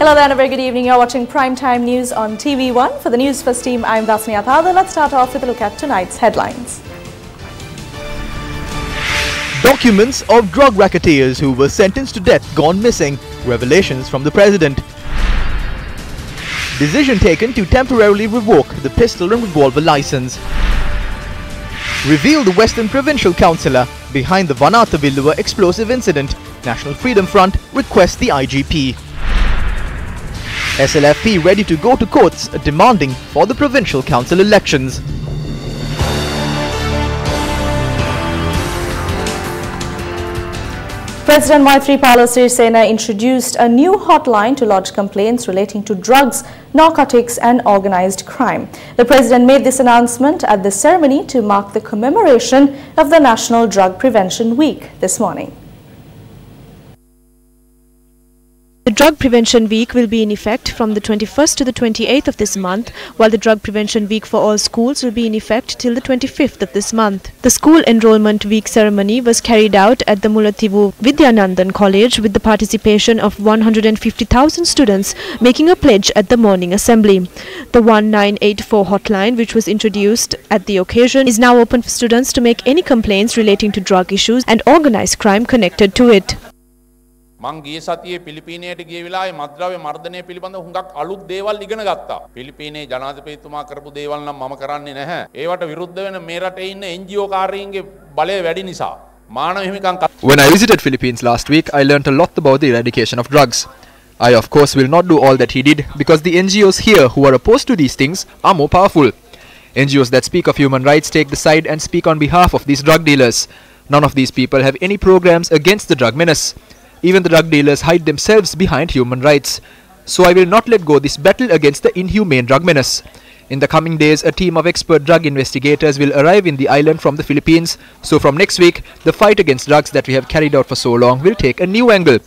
Hello there and a very good evening. You're watching Primetime News on TV1. For the Newsfirst team, I'm Dasni Athada. Let's start off with a look at tonight's headlines. Documents of drug racketeers who were sentenced to death gone missing. Revelations from the president. Decision taken to temporarily revoke the pistol and revolver license. Reveal the Western Provincial Councillor behind the Vanatha Villuva explosive incident. National Freedom Front requests the IGP. SLFP ready to go to courts demanding for the provincial council elections. President Maithripala Sirisena introduced a new hotline to lodge complaints relating to drugs, narcotics and organised crime. The President made this announcement at the ceremony to mark the commemoration of the National Drug Prevention Week this morning. The Drug Prevention Week will be in effect from the 21st to the 28th of this month, while the Drug Prevention Week for all schools will be in effect till the 25th of this month. The School Enrollment Week ceremony was carried out at the Mulathivu Vidyanandan College with the participation of 150,000 students making a pledge at the morning assembly. The 1984 hotline, which was introduced at the occasion, is now open for students to make any complaints relating to drug issues and organised crime connected to it. මං ගිය සතියේ පිලිපීනයට ගිය වෙලාවේ මත්ද්‍රව්‍ය මර්ධනය පිළිබඳ හුඟක් අලුත් දේවල් ඉගෙන ගත්තා. පිලිපීනයේ ජනාධිපතිතුමා කරපු දේවල් නම් මම කරන්නේ නැහැ. ඒවට විරුද්ධ වෙන මේ රටේ ඉන්න NGO කාර්යීන්ගේ බලය වැඩි නිසා මානව හිමිකම්. When I visited Philippines last week, I learnt a lot about the eradication of drugs. I of course will not do all that he did because the NGOs here who are opposed to these things are more powerful. NGOs that speak of human rights take the side and speak on behalf of these drug dealers. None of these people have any programs against the drug menace. Even the drug dealers hide themselves behind human rights. So I will not let go this battle against the inhumane drug menace. In the coming days, a team of expert drug investigators will arrive in the island from the Philippines. So from next week, the fight against drugs that we have carried out for so long will take a new angle.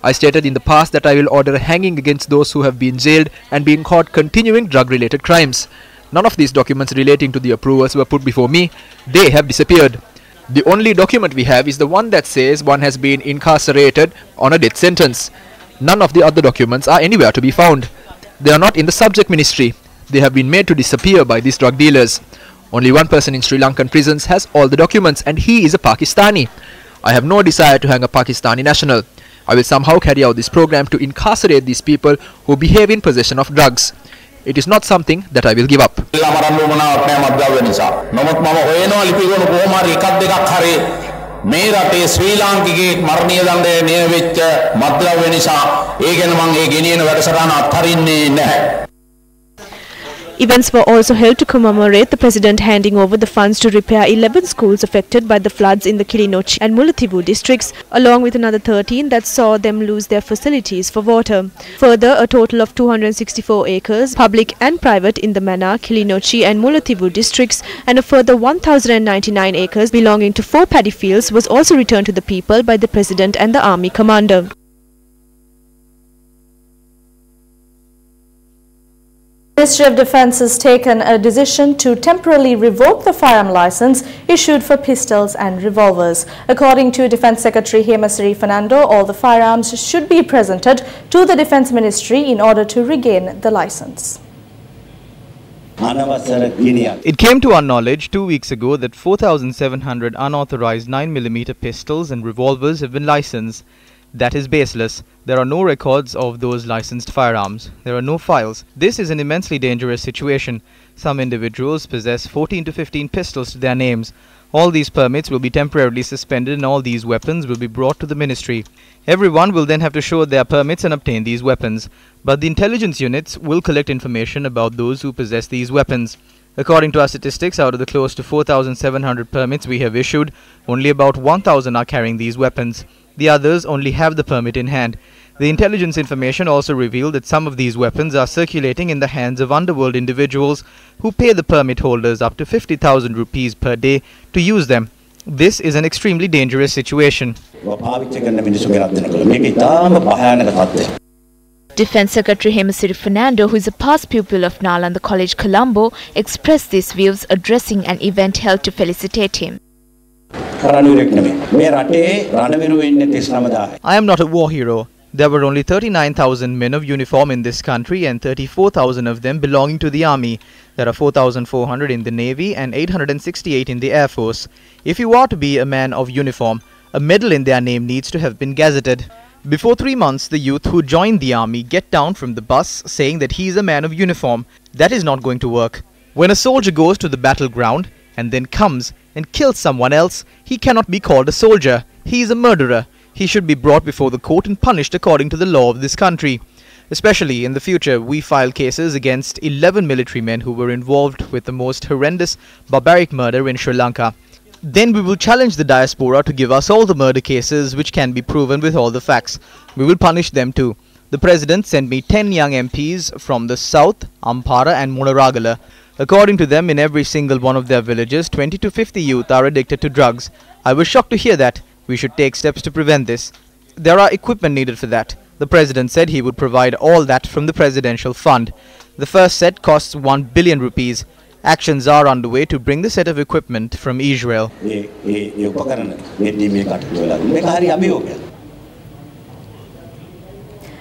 I stated in the past that I will order a hanging against those who have been jailed and been caught continuing drug-related crimes. None of these documents relating to the approvers were put before me. They have disappeared. The only document we have is the one that says one has been incarcerated on a death sentence. None of the other documents are anywhere to be found. They are not in the subject ministry. They have been made to disappear by these drug dealers. Only one person in Sri Lankan prisons has all the documents and he is a Pakistani. I have no desire to hang a Pakistani national. I will somehow carry out this program to incarcerate these people who behave in possession of drugs. It is not something that I will give up. මේ රටේ ශ්‍රී ලාංකිකයෙක් මරණීය දණ්ඩය නිය වෙච්ච මත්ද්‍රව්‍ය නිසා ඒ ගැන මම ඒ ගෙනියන වැඩසටහන අත්හරින්නේ නැහැ. Events were also held to commemorate the President handing over the funds to repair 11 schools affected by the floods in the Kilinochchi and Mulathivu districts, along with another 13 that saw them lose their facilities for water. Further, a total of 264 acres, public and private, in the Mana, Kilinochchi and Mulathivu districts, and a further 1,099 acres belonging to 4 paddy fields was also returned to the people by the President and the Army Commander. The Ministry of Defence has taken a decision to temporarily revoke the firearm licence issued for pistols and revolvers. According to Defence Secretary Hemasiri Fernando, all the firearms should be presented to the Defence Ministry in order to regain the licence. It came to our knowledge 2 weeks ago that 4,700 unauthorized 9mm pistols and revolvers have been licensed. That is baseless. There are no records of those licensed firearms. There are no files. This is an immensely dangerous situation. Some individuals possess 14 to 15 pistols to their names. All these permits will be temporarily suspended and all these weapons will be brought to the ministry. Everyone will then have to show their permits and obtain these weapons. But the intelligence units will collect information about those who possess these weapons. According to our statistics, out of the close to 4,700 permits we have issued, only about 1,000 are carrying these weapons. The others only have the permit in hand. The intelligence information also revealed that some of these weapons are circulating in the hands of underworld individuals who pay the permit holders up to 50,000 rupees per day to use them. This is an extremely dangerous situation. Defence Secretary Hemasiri Fernando, who is a past pupil of Nalanda College, Colombo, expressed these views addressing an event held to felicitate him. I am not a war hero. There were only 39,000 men of uniform in this country and 34,000 of them belonging to the army. There are 4,400 in the Navy and 868 in the Air Force. If you are to be a man of uniform, a medal in their name needs to have been gazetted. Before 3 months, the youth who joined the army get down from the bus saying that he is a man of uniform. That is not going to work. When a soldier goes to the battleground and then comes and kills someone else, he cannot be called a soldier. He is a murderer. He should be brought before the court and punished according to the law of this country. Especially in the future, we file cases against 11 military men who were involved with the most horrendous barbaric murder in Sri Lanka. Then we will challenge the diaspora to give us all the murder cases which can be proven with all the facts. We will punish them too. The President sent me 10 young MPs from the South, Ampara and Munaragala. According to them, in every single one of their villages, 20 to 50 youth are addicted to drugs. I was shocked to hear that. We should take steps to prevent this. There are equipment needed for that. The President said he would provide all that from the Presidential Fund. The first set costs 1 billion rupees. Actions are underway to bring the set of equipment from Israel.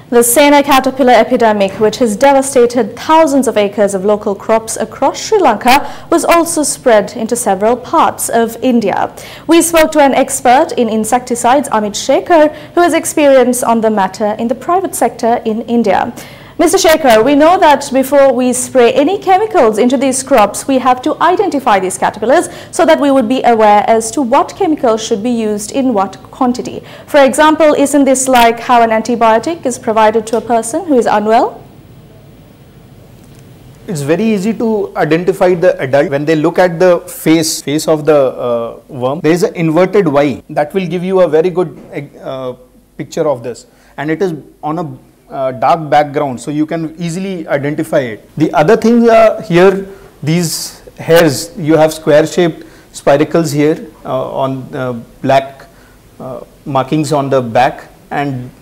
The Sena caterpillar epidemic, which has devastated thousands of acres of local crops across Sri Lanka, was also spread into several parts of India. We spoke to an expert in insecticides, Amit Shekhar, who has experience on the matter in the private sector in India. Mr. Shekhar, we know that before we spray any chemicals into these crops, we have to identify these caterpillars so that we would be aware as to what chemicals should be used in what quantity. For example, isn't this like how an antibiotic is provided to a person who is unwell? It's very easy to identify the adult. When they look at the face of the worm, there is an inverted Y. That will give you a very good picture of this. And it is on a dark background, so you can easily identify it. The other things are here, these hairs, you have square shaped spiracles here on black markings on the back, and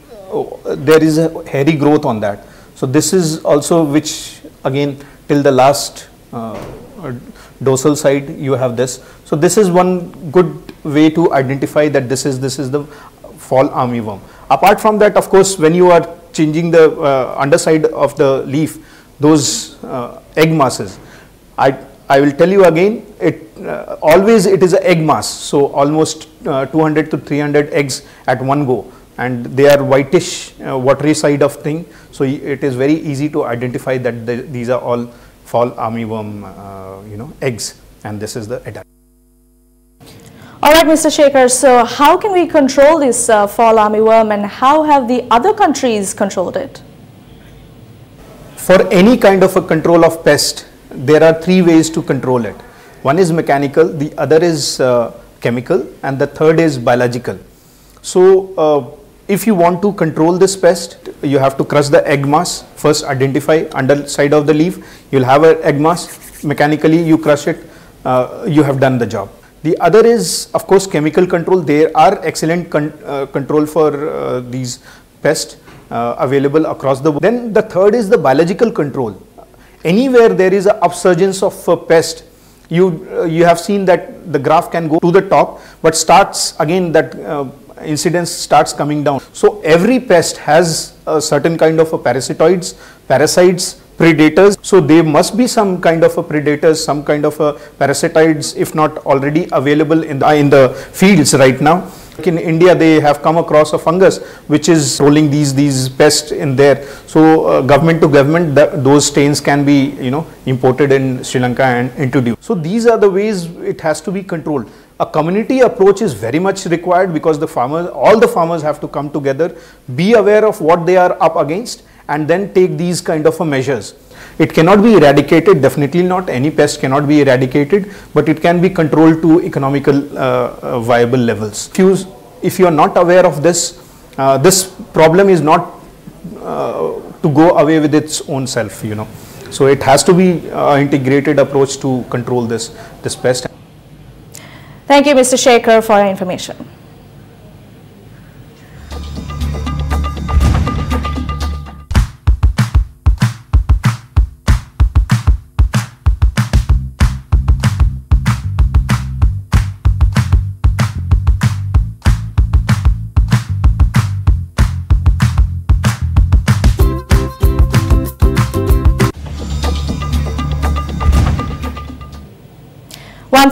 there is a hairy growth on that. So this is also, which again till the last dorsal side you have this. So this is one good way to identify that this is the fall armyworm. Apart from that, of course, when you are changing the underside of the leaf, those egg masses, I will tell you again, always it is an egg mass, so almost 200 to 300 eggs at one go, and they are whitish, watery side of thing, so it is very easy to identify that these are all fall armyworm eggs, and this is the adult. Alright, Mr. Shekhar, so how can we control this fall armyworm, and how have the other countries controlled it? For any kind of a control of pest, there are three ways to control it. One is mechanical, the other is chemical, and the third is biological. So if you want to control this pest, you have to crush the egg mass. First identify underside of the leaf, you will have an egg mass, mechanically you crush it, you have done the job. The other is, of course, chemical control. There are excellent control for these pests available across the world. Then the third is the biological control. Anywhere there is an upsurgence of a pest, you have seen that the graph can go to the top, but starts again, that incidence starts coming down. So every pest has a certain kind of a parasitoids, parasites, predators. So there must be some kind of a predators, some kind of a parasitoids, if not already available in the fields right now. In India, they have come across a fungus which is rolling these pests in there. So government to government, those strains can be imported in Sri Lanka and introduced. So these are the ways it has to be controlled. A community approach is very much required, because all the farmers have to come together, be aware of what they are up against, and then take these kind of measures. It cannot be eradicated, definitely not. Any pest cannot be eradicated, but it can be controlled to economical viable levels. If you are not aware of this, this problem is not to go away with its own self, So it has to be integrated approach to control this pest. Thank you, Mr. Shekhar, for your information.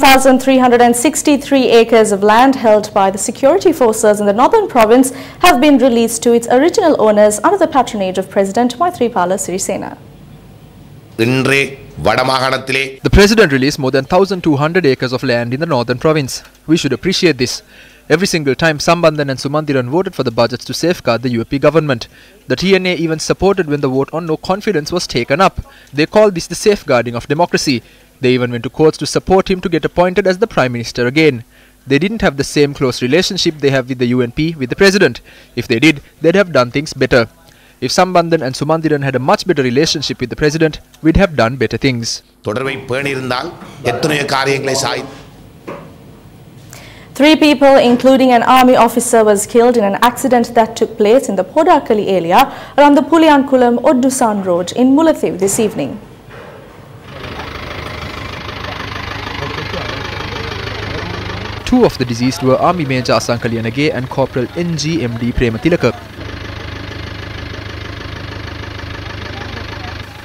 1,363 acres of land held by the security forces in the northern province have been released to its original owners under the patronage of President Maithripala Sirisena. The President released more than 1,200 acres of land in the northern province. We should appreciate this. Every single time Sambandhan and Sumandiran voted for the budgets to safeguard the UP government. The TNA even supported when the vote on no confidence was taken up. They called this the safeguarding of democracy. They even went to courts to support him to get appointed as the Prime Minister again. They didn't have the same close relationship they have with the UNP with the President. If they did, they'd have done things better. If Sambandhan and Sumandiran had a much better relationship with the President, we'd have done better things. 3 people, including an army officer, was killed in an accident that took place in the Podakali area around the Puliyankulam Oddusan Road in Mullathil this evening. Two of the deceased were Army Major Asankali Anage and Corporal NGMD Prematilaka.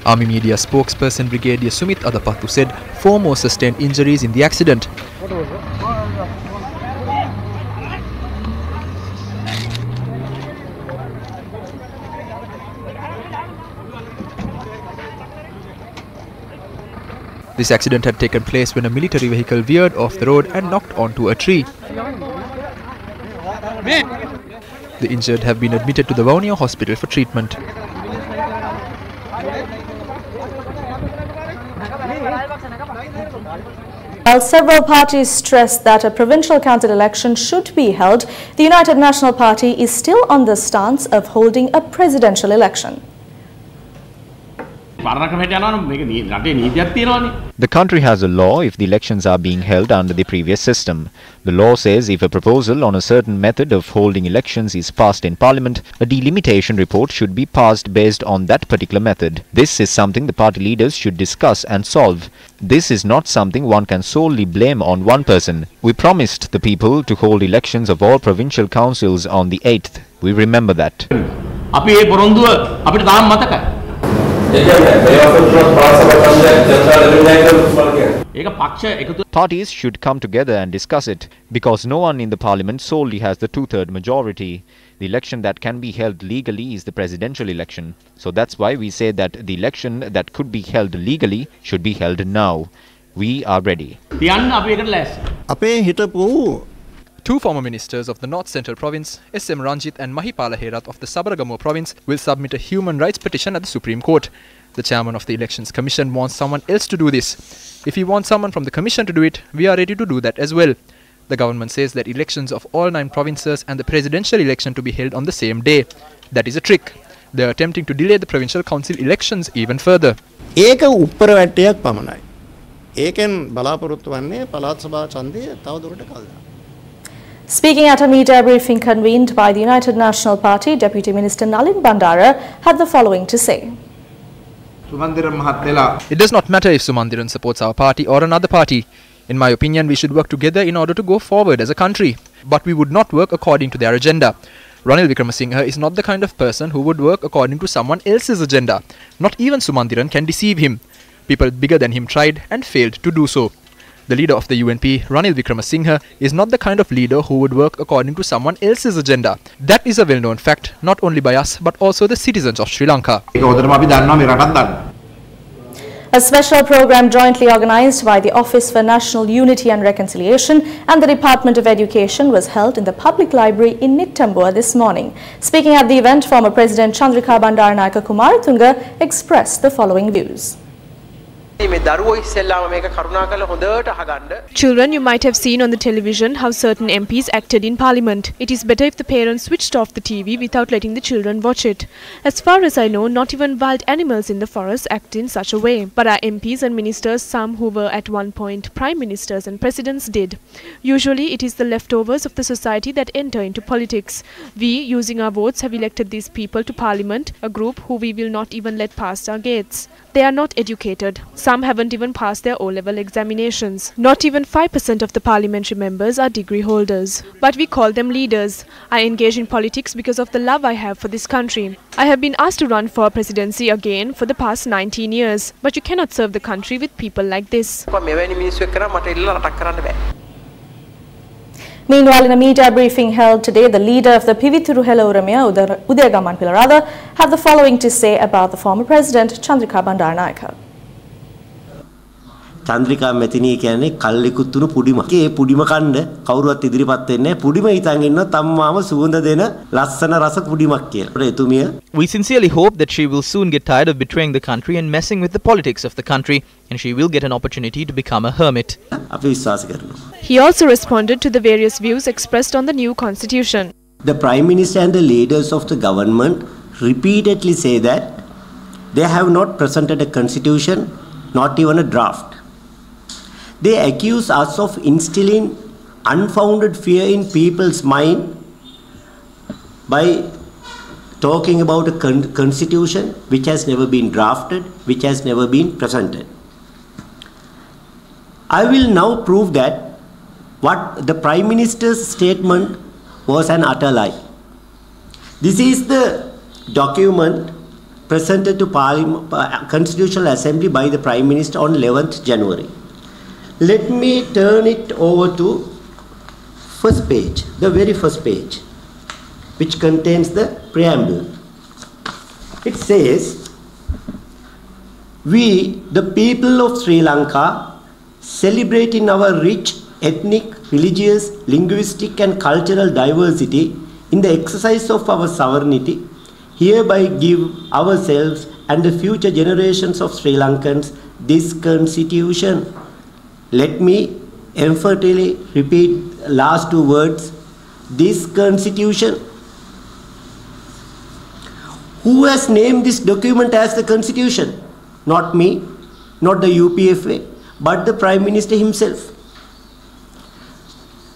Army media spokesperson Brigadier Sumit Adapattu said 4 more sustained injuries in the accident. This accident had taken place when a military vehicle veered off the road and knocked onto a tree. The injured have been admitted to the Vaunia Hospital for treatment. While several parties stress that a provincial council election should be held, the United National Party is still on the stance of holding a presidential election. The country has a law if the elections are being held under the previous system. The law says if a proposal on a certain method of holding elections is passed in Parliament, a delimitation report should be passed based on that particular method. This is something the party leaders should discuss and solve. This is not something one can solely blame on one person. We promised the people to hold elections of all provincial councils on the 8th. We remember that. Parties should come together and discuss it, because no one in the parliament solely has the 2/3 majority. The election that can be held legally is the presidential election. So that's why we say that the election that could be held legally should be held now. We are ready. 2 former ministers of the North Central Province, SM Ranjit and Mahipala Herath of the Sabaragamuwa Province, will submit a human rights petition at the Supreme Court. The chairman of the Elections Commission wants someone else to do this. If he wants someone from the Commission to do it, we are ready to do that as well. The government says that elections of all 9 provinces and the presidential election to be held on the same day. That is a trick. They are attempting to delay the provincial council elections even further. Speaking at a media briefing convened by the United National Party, Deputy Minister Nalin Bandara had the following to say. It does not matter if Sumandiran supports our party or another party. In my opinion, we should work together in order to go forward as a country. But we would not work according to their agenda. Ranil Wickremesinghe is not the kind of person who would work according to someone else's agenda. Not even Sumandiran can deceive him. People bigger than him tried and failed to do so. The leader of the UNP, Ranil Wickremesinghe, is not the kind of leader who would work according to someone else's agenda. That is a well-known fact, not only by us, but also the citizens of Sri Lanka. A special program jointly organized by the Office for National Unity and Reconciliation and the Department of Education was held in the public library in Nittambua this morning. Speaking at the event, former President Chandrika Bandaranayake Kumaratunga expressed the following views. Children, you might have seen on the television how certain MPs acted in Parliament. It is better if the parents switched off the TV without letting the children watch it. As far as I know, not even wild animals in the forest act in such a way. But our MPs and ministers, some who were at one point prime ministers and presidents, did. Usually it is the leftovers of the society that enter into politics. We, using our votes, have elected these people to Parliament, a group who we will not even let past our gates. They are not educated. Some haven't even passed their O-level examinations. Not even 5% of the parliamentary members are degree holders. But we call them leaders. I engage in politics because of the love I have for this country. I have been asked to run for presidency again for the past 19 years. But you cannot serve the country with people like this. Meanwhile, in a media briefing held today, the leader of the Pivithuru Helauramaya, Udayagaman Pilarada, had the following to say about the former president, Chandrika Bandaranaike. Chandrika මෙතිනිය කියන්නේ කල්ලිකුත් තුණු පුඩිමක්. ඒ පුඩිම කන්න කවුරුවත් ඉදිරිපත් වෙන්නේ නැහැ. පුඩිම හිතන් ඉන්න තම්මාම සුවඳ දෙන ලස්සන රස පුඩිමක් කියලා. එතුමිය We sincerely hope that she will soon get tired of betraying the country and messing with the politics of the country, and she will get an opportunity to become a hermit. අපි විශ්වාස කරනවා. He also responded to the various views expressed on the new constitution. The Prime Minister and the leaders of the government repeatedly say that they have not presented a constitution, not even a draft. They accuse us of instilling unfounded fear in people's mind by talking about a constitution which has never been drafted, which has never been presented. I will now prove that what the Prime Minister's statement was an utter lie. This is the document presented to Constitutional Assembly by the Prime Minister on 11th January. Let me turn it over to first page, the very first page, which contains the preamble. It says, we, the people of Sri Lanka, celebrate in our rich ethnic, religious, linguistic and cultural diversity in the exercise of our sovereignty, hereby give ourselves and the future generations of Sri Lankans this constitution. Let me emphatically repeat last two words. This constitution. Who has named this document as the constitution? Not me, not the UPFA, but the Prime Minister himself.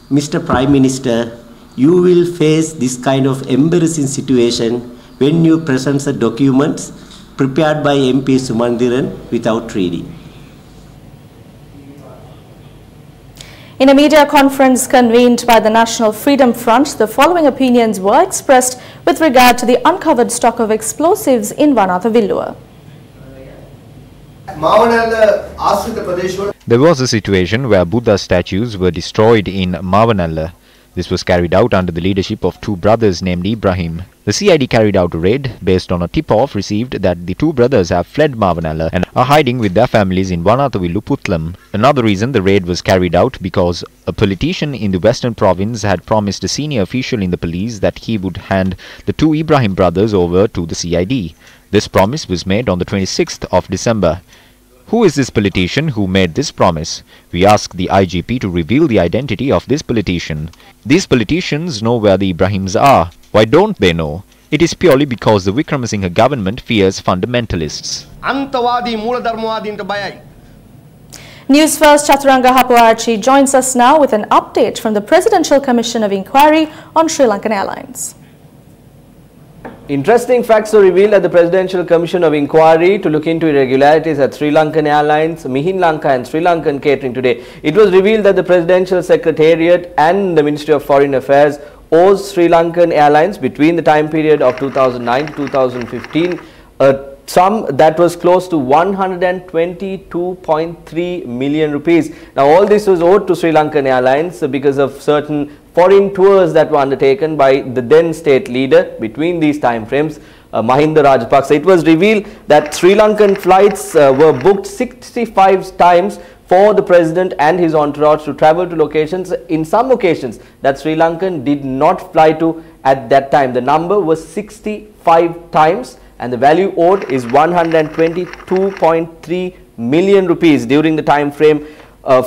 Mr. Prime Minister, you will face this kind of embarrassing situation when you present the documents prepared by MP Sumandiran without reading. In a media conference convened by the National Freedom Front, the following opinions were expressed with regard to the uncovered stock of explosives in Vanatha-Villua. There was a situation where Buddha statues were destroyed in Mavanalla. This was carried out under the leadership of two brothers named Ibrahim. The CID carried out a raid based on a tip-off received that the two brothers have fled Mavanalla and are hiding with their families in Vanathavillu Putlam. Another reason the raid was carried out because a politician in the western province had promised a senior official in the police that he would hand the two Ibrahim brothers over to the CID. This promise was made on the 26th of December. Who is this politician who made this promise? We ask the IGP to reveal the identity of this politician. These politicians know where the Ibrahims are. Why don't they know? It is purely because the Wickramasinghe government fears fundamentalists. Newsfirst Chaturanga Hapuarchi joins us now with an update from the Presidential Commission of Inquiry on Sri Lankan Airlines. Interesting facts were revealed at the Presidential Commission of Inquiry to look into irregularities at Sri Lankan Airlines, Mihin Lanka and Sri Lankan Catering today. It was revealed that the Presidential Secretariat and the Ministry of Foreign Affairs owes Sri Lankan Airlines between the time period of 2009 to 2015 a sum that was close to 122.3 million rupees. Now all this was owed to Sri Lankan Airlines because of certain foreign tours that were undertaken by the then state leader between these time frames, Mahinda Rajapaksa. It was revealed that Sri Lankan flights were booked 65 times for the president and his entourage to travel to locations, in some locations that Sri Lankan did not fly to at that time. The number was 65 times and the value owed is 122.3 million rupees during the time frame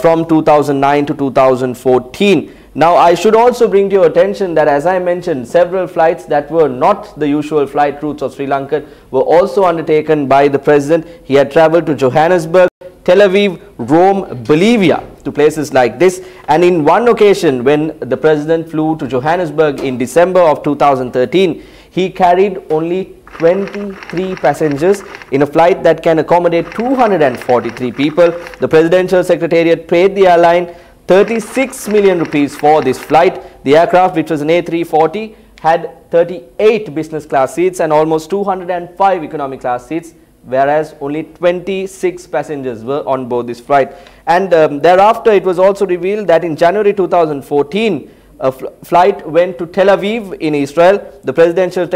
from 2009 to 2014. Now, I should also bring to your attention that, as I mentioned, several flights that were not the usual flight routes of Sri Lanka were also undertaken by the president. He had travelled to Johannesburg, Tel Aviv, Rome, Bolivia, to places like this. And in one occasion, when the president flew to Johannesburg in December of 2013, he carried only 23 passengers in a flight that can accommodate 243 people. The Presidential Secretariat paid the airline 36 million rupees for this flight. The aircraft, which was an A340, had 38 business class seats and almost 205 economic class seats, whereas only 26 passengers were on board this flight. And thereafter, it was also revealed that in January 2014, a flight went to Tel Aviv in Israel. The Presidential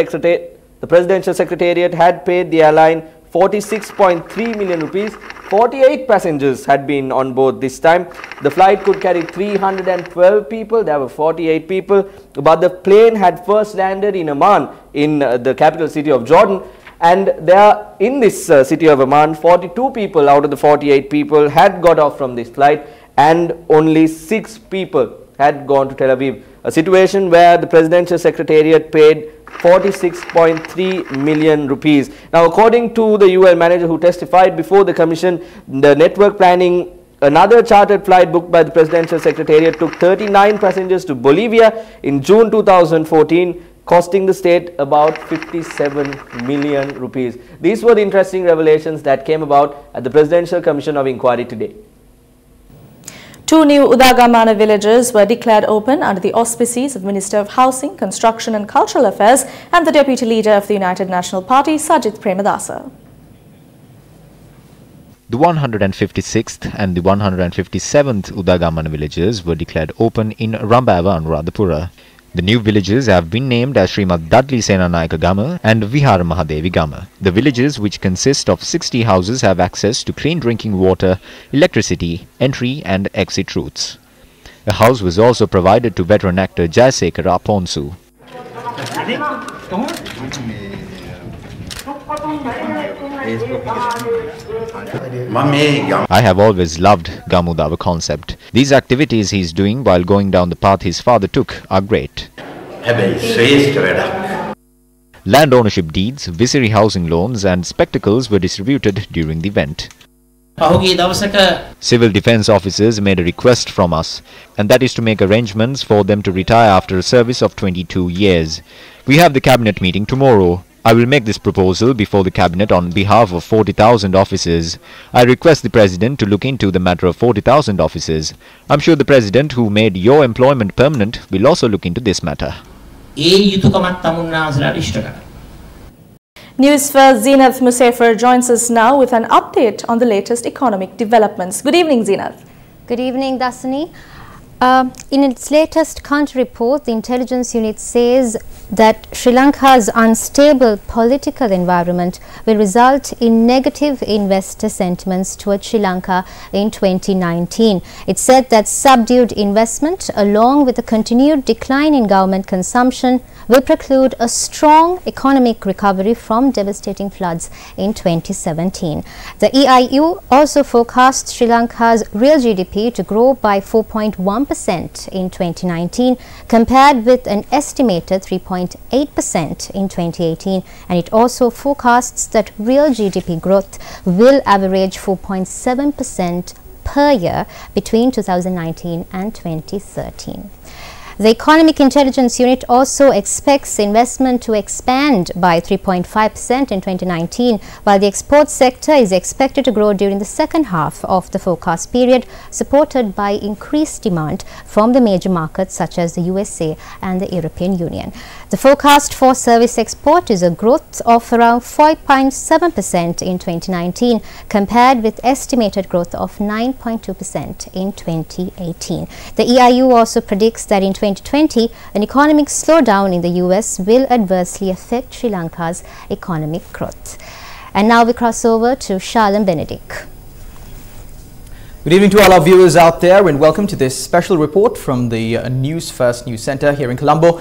Secretariat had paid the airline 46.3 million rupees. 48 passengers had been on board this time. The flight could carry 312 people. There were 48 people. But the plane had first landed in Amman, in the capital city of Jordan. And there, in this city of Amman, 42 people out of the 48 people had got off from this flight, and only 6 people had gone to Tel Aviv. A situation where the Presidential Secretariat paid 46.3 million rupees. Now, according to the UL manager who testified before the commission, the network planning, another chartered flight booked by the Presidential Secretariat took 39 passengers to Bolivia in June 2014, costing the state about 57 million rupees. These were the interesting revelations that came about at the Presidential Commission of Inquiry today. 2 new Udagamana villages were declared open under the auspices of Minister of Housing, Construction and Cultural Affairs and the Deputy Leader of the United National Party, Sajith Premadasa. The 156th and the 157th Udagamana villages were declared open in Rambava, Anuradhapura. The new villages have been named as Srimad Dudley Senanayaka Gama and Vihara Mahadevi Gama. The villages, which consist of 60 houses, have access to clean drinking water, electricity, entry and exit routes. A house was also provided to veteran actor Jayasekara Ponsu. I have always loved Gamudava concept. These activities he is doing while going down the path his father took are great. Land ownership deeds, Visiri housing loans and spectacles were distributed during the event. Civil defence officers made a request from us, and that is to make arrangements for them to retire after a service of 22 years. We have the cabinet meeting tomorrow. I will make this proposal before the cabinet on behalf of 40,000 officers. I request the President to look into the matter of 40,000 officers. I'm sure the President, who made your employment permanent, will also look into this matter. Newsfirst Zeenath Musafir joins us now with an update on the latest economic developments. Good evening, Zeenath. Good evening, Dasani. In its latest counter report, the intelligence unit says that Sri Lanka's unstable political environment will result in negative investor sentiments towards Sri Lanka in 2019. It said that subdued investment along with a continued decline in government consumption will preclude a strong economic recovery from devastating floods in 2017. The EIU also forecasts Sri Lanka's real GDP to grow by 4.1% in 2019 compared with an estimated 3.8% in 2018, and it also forecasts that real GDP growth will average 4.7% per year between 2019 and 2013. The Economic Intelligence Unit also expects investment to expand by 3.5% in 2019, while the export sector is expected to grow during the second half of the forecast period, supported by increased demand from the major markets such as the USA and the European Union. The forecast for service export is a growth of around 5.7% in 2019, compared with estimated growth of 9.2% in 2018. The EIU also predicts that in 2020, an economic slowdown in the US will adversely affect Sri Lanka's economic growth. And now we cross over to Shalom Benedict. Good evening to all our viewers out there, and welcome to this special report from the Newsfirst News Centre here in Colombo.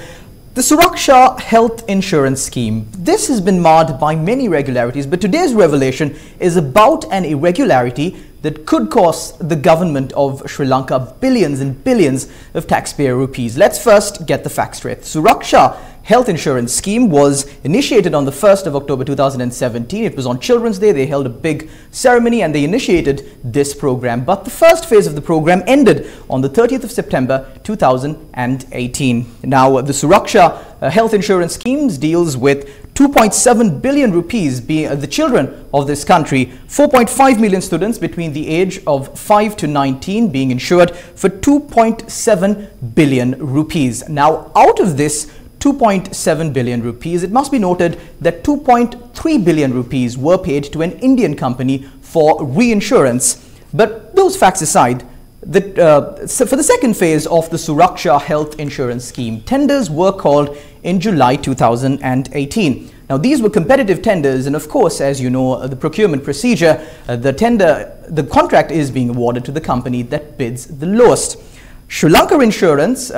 The Suraksha Health Insurance Scheme. This has been marred by many irregularities, but today's revelation is about an irregularity that could cost the government of Sri Lanka billions and billions of taxpayer rupees. Let's first get the facts straight. Suraksha health insurance scheme was initiated on the 1st of October 2017. It was on Children's Day. They held a big ceremony and they initiated this program. But the first phase of the program ended on the 30th of September 2018. Now, the Suraksha health insurance schemes deals with 2.7 billion rupees being the children of this country, 4.5 million students between the age of 5 to 19 being insured for 2.7 billion rupees. Now, out of this 2.7 billion rupees, it must be noted that 2.3 billion rupees were paid to an Indian company for reinsurance. But those facts aside, so for the second phase of the Suraksha health insurance scheme, tenders were called in July 2018. Now, these were competitive tenders, and of course, as you know, the procurement procedure, the contract is being awarded to the company that bids the lowest. Sri Lanka Insurance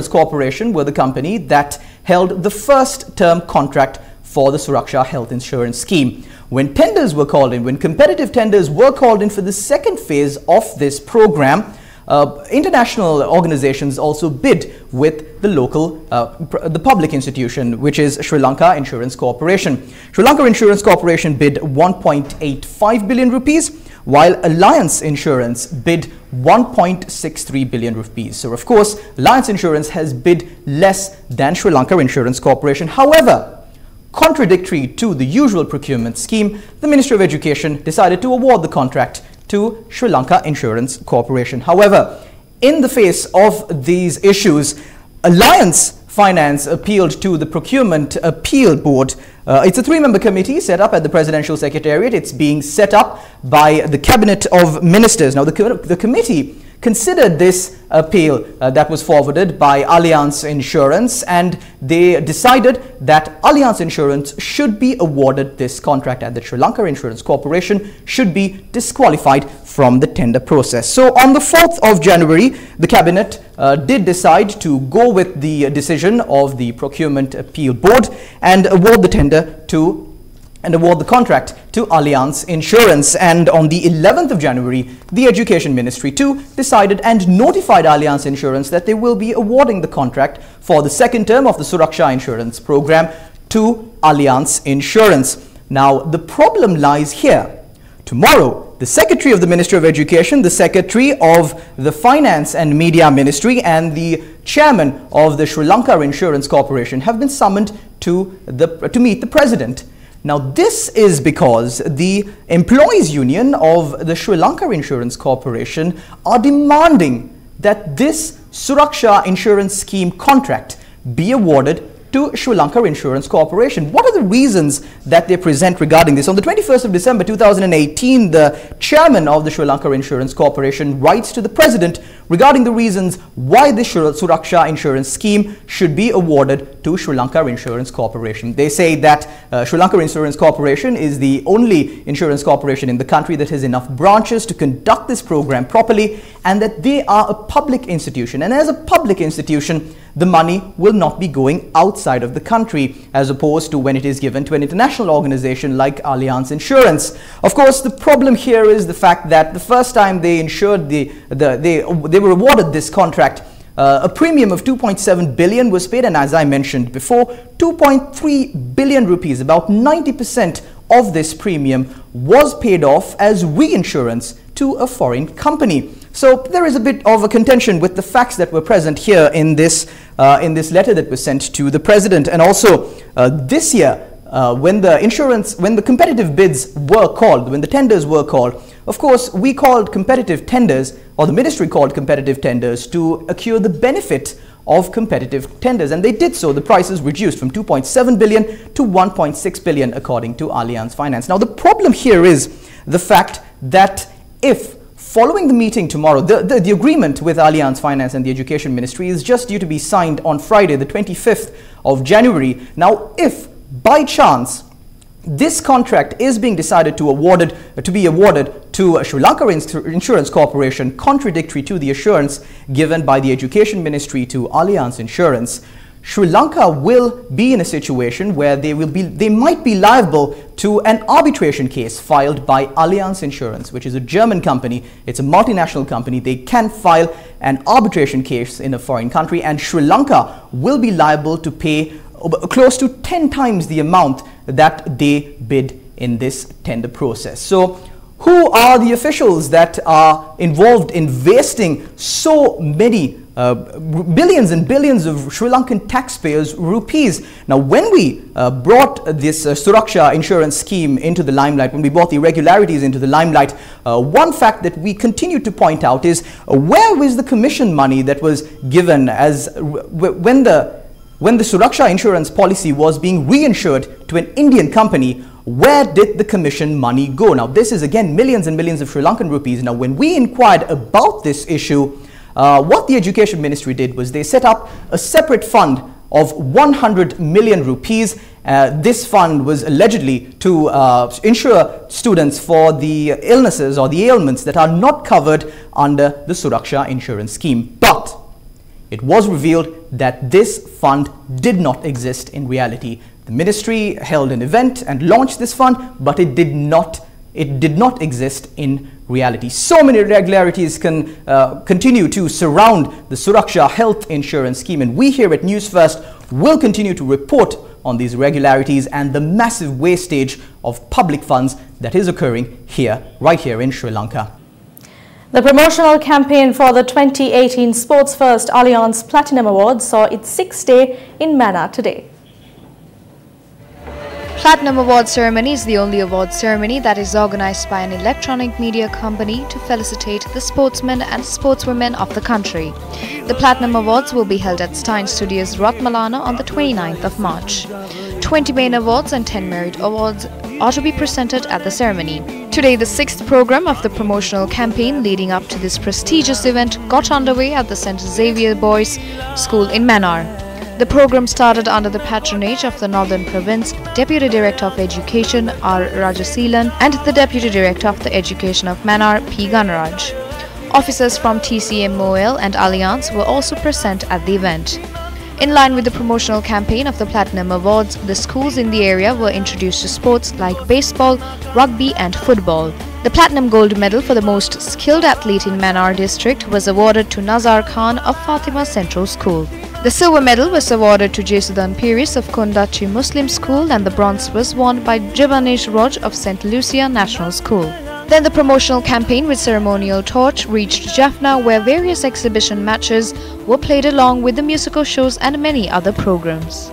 Corporation were the company that held the first term contract for the Suraksha health insurance scheme. When tenders were called in, when competitive tenders were called in for the second phase of this program, international organizations also bid with the local, the public institution, which is Sri Lanka Insurance Corporation. Sri Lanka Insurance Corporation bid 1.85 billion rupees, while Alliance Insurance bid 1.63 billion rupees. So, of course, Alliance Insurance has bid less than Sri Lanka Insurance Corporation. However, contradictory to the usual procurement scheme, the Ministry of Education decided to award the contract to Sri Lanka Insurance Corporation. However, in the face of these issues, Alliance Finance appealed to the Procurement Appeal Board. It's a 3-member committee set up at the Presidential Secretariat. It's being set up by the Cabinet of Ministers. Now, the committee considered this appeal that was forwarded by Alliance Insurance, and they decided that Alliance Insurance should be awarded this contract and that Sri Lanka Insurance Corporation should be disqualified from the tender process. So on the 4th of January, the Cabinet did decide to go with the decision of the Procurement Appeal Board and award the tender to award the contract to Alliance Insurance. And on the 11th of January, the Education Ministry too decided and notified Alliance Insurance that they will be awarding the contract for the second term of the Suraksha insurance program to Alliance Insurance. Now, the problem lies here. Tomorrow, the Secretary of the Ministry of Education, the Secretary of the Finance and Media Ministry, and the Chairman of the Sri Lanka Insurance Corporation have been summoned to meet the President. Now, this is because the Employees Union of the Sri Lanka Insurance Corporation are demanding that this Suraksha insurance scheme contract be awarded to Sri Lanka Insurance Corporation. What are the reasons that they present regarding this? On the 21st of December 2018, the chairman of the Sri Lanka Insurance Corporation writes to the president regarding the reasons why the Suraksha insurance scheme should be awarded to Sri Lanka Insurance Corporation. They say that Sri Lanka Insurance Corporation is the only insurance corporation in the country that has enough branches to conduct this program properly, and that they are a public institution. And as a public institution, the money will not be going outside of the country, as opposed to when it is given to an international organization like Alliance Insurance. Of course, the problem here is the fact that the first time they insured they were awarded this contract, a premium of 2.7 billion was paid, and as I mentioned before, 2.3 billion rupees, about 90% of this premium, was paid off as reinsurance to a foreign company. So there is a bit of a contention with the facts that were present here in this letter that was sent to the president. And also this year, when the competitive bids were called, when the tenders were called, of course, we called competitive tenders, or the ministry called competitive tenders, to accrue the benefit of competitive tenders, and they did so. The prices reduced from 2.7 billion to 1.6 billion according to Alliance Finance. Now, the problem here is the fact that if following the meeting tomorrow, the agreement with Alliance Finance and the Education Ministry is just due to be signed on Friday, the 25th of January. Now, if by chance this contract is being decided to be awarded to Sri Lanka Insurance Corporation, contradictory to the assurance given by the Education Ministry to Alliance Insurance, Sri Lanka will be in a situation where they might be liable to an arbitration case filed by Alliance Insurance, which is a German company. It's a multinational company. They can file an arbitration case in a foreign country, and Sri Lanka will be liable to pay close to 10 times the amount that they bid in this tender process. So who are the officials that are involved in wasting so many billions and billions of Sri Lankan taxpayers' rupees? Now, when we brought this Suraksha insurance scheme into the limelight, when we brought the irregularities into the limelight, one fact that we continue to point out is where was the commission money that was given as when the Suraksha insurance policy was being reinsured to an Indian company? Where did the commission money go? Now, this is again millions and millions of Sri Lankan rupees. Now, when we inquired about this issue, what the Education Ministry did was they set up a separate fund of 100 million rupees. This fund was allegedly to insure students for the illnesses or the ailments that are not covered under the Suraksha insurance scheme. But it was revealed that this fund did not exist in reality. The ministry held an event and launched this fund, but it did not exist in reality. So many irregularities can continue to surround the Suraksha health insurance scheme, and we here at News First will continue to report on these irregularities and the massive wastage of public funds that is occurring here, right here in Sri Lanka. The promotional campaign for the 2018 Sports First Alliance Platinum Awards saw its 6th day in Mannar today. Platinum Award ceremony is the only award ceremony that is organized by an electronic media company to felicitate the sportsmen and sportswomen of the country. The Platinum Awards will be held at Stein Studios, Ratmalana on the 29th of March. 20 main awards and 10 merit awards are to be presented at the ceremony. Today, the 6th program of the promotional campaign leading up to this prestigious event got underway at the St. Xavier Boys School in Mannar. The program started under the patronage of the Northern Province Deputy Director of Education R. Rajaseelan and the Deputy Director of the Education of Mannar P. Ganaraj. Officers from TCMOL and Alliance were also present at the event. In line with the promotional campaign of the Platinum Awards, the schools in the area were introduced to sports like baseball, rugby and football. The Platinum Gold Medal for the most skilled athlete in Mannar district was awarded to Nazar Khan of Fatima Central School. The silver medal was awarded to Jesudan Piris of Kondachi Muslim School, and the bronze was won by Javanesh Roj of St. Lucia National School. Then the promotional campaign with ceremonial torch reached Jaffna, where various exhibition matches were played along with the musical shows and many other programs.